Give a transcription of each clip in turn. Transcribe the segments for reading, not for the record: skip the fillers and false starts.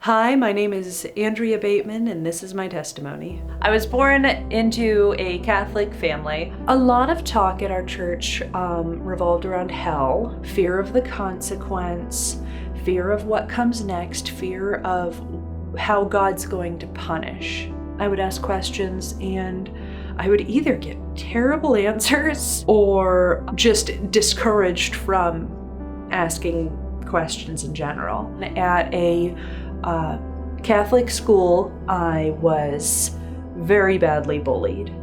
Hi, my name is Andrea Bateman, and this is my testimony. I was born into a Catholic family. A lot of talk at our church revolved around hell, fear of the consequence, fear of what comes next, fear of how God's going to punish. I would ask questions and I would either get terrible answers or just discouraged from asking questions in general. At a Catholic school, I was very badly bullied.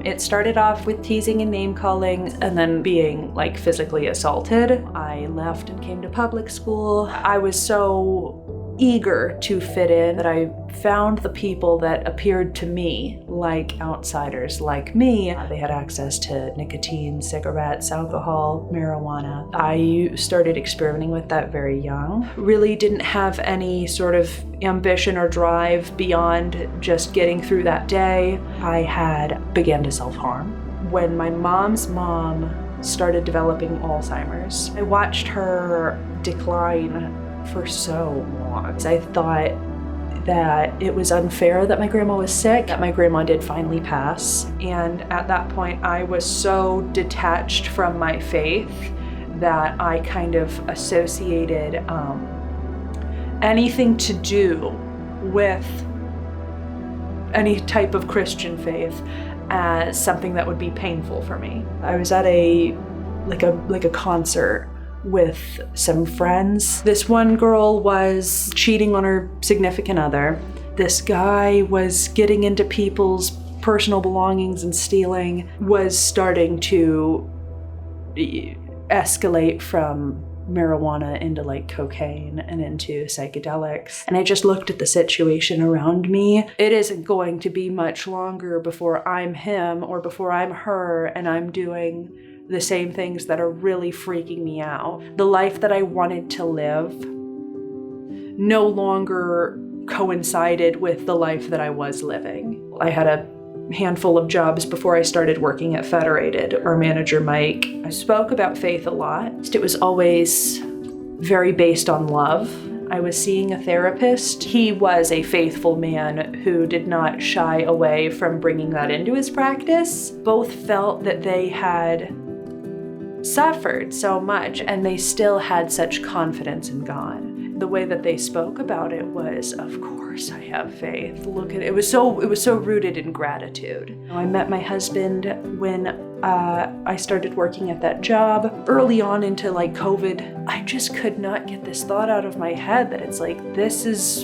It started off with teasing and name calling and then being physically assaulted. I left and came to public school. I was so eager to fit in that I found the people that appeared to me like outsiders like me. They had access to nicotine, cigarettes, alcohol, marijuana. I started experimenting with that very young. Really didn't have any sort of ambition or drive beyond just getting through that day. I began to self-harm. When my mom's mom started developing Alzheimer's, I watched her decline for so long. I thought that it was unfair that my grandma was sick, that my grandma did finally pass. And at that point, I was so detached from my faith that I kind of associated anything to do with any type of Christian faith as something that would be painful for me. I was at a concert with some friends. This one girl was cheating on her significant other. This guy was getting into people's personal belongings and stealing, was starting to escalate from marijuana into cocaine and into psychedelics. And I just looked at the situation around me. It isn't going to be much longer before I'm him or before I'm her and I'm doing the same things that are really freaking me out. The life that I wanted to live no longer coincided with the life that I was living. I had a handful of jobs before I started working at Federated. Our manager, Mike, I spoke about faith a lot. It was always very based on love. I was seeing a therapist. He was a faithful man who did not shy away from bringing that into his practice. Both felt that they had suffered so much and they still had such confidence in God. The way that they spoke about it was, of course I have faith. Look at it. It was so rooted in gratitude. I met my husband when I started working at that job. Early on into COVID, I just could not get this thought out of my head that it's this is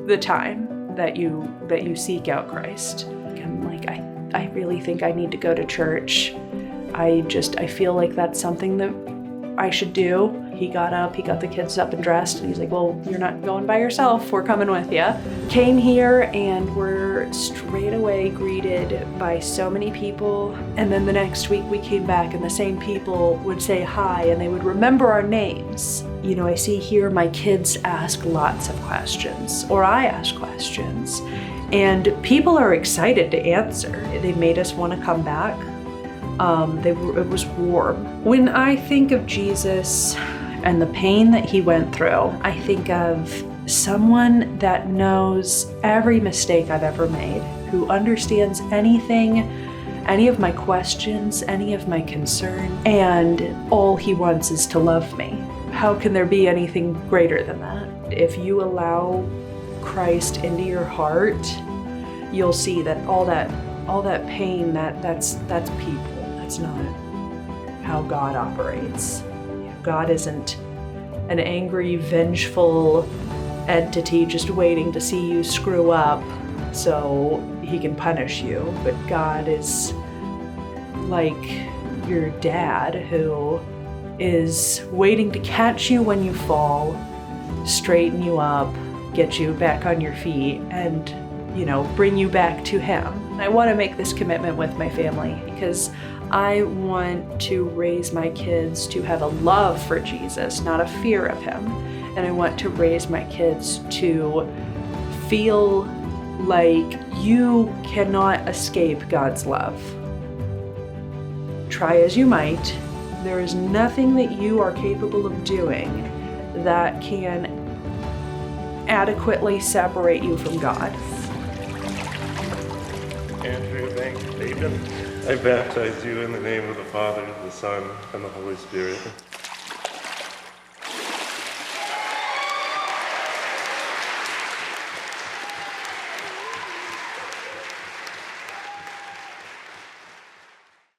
the time that you seek out Christ. I really think I need to go to church. I feel like that's something that I should do. He got up, he got the kids up and dressed, and he's like, well, you're not going by yourself, we're coming with you. Came here and were straight away greeted by so many people. And then the next week we came back and the same people would say hi and they would remember our names. I see here my kids ask lots of questions, or I ask questions, and people are excited to answer. They made us want to come back. It was warm. When I think of Jesus and the pain that he went through, I think of someone that knows every mistake I've ever made, who understands anything, any of my questions, any of my concern, and all he wants is to love me. How can there be anything greater than that? If you allow Christ into your heart, you'll see that all that pain, that's people. That's not how God operates. God isn't an angry, vengeful entity just waiting to see you screw up so he can punish you. But God is like your dad who is waiting to catch you when you fall, straighten you up, get you back on your feet, and bring you back to him. I want to make this commitment with my family because I want to raise my kids to have a love for Jesus, not a fear of him. And I want to raise my kids to feel like you cannot escape God's love. Try as you might, there is nothing that you are capable of doing that can adequately separate you from God. Andrea, thank you, Nathan. I baptize you in the name of the Father, the Son, and the Holy Spirit.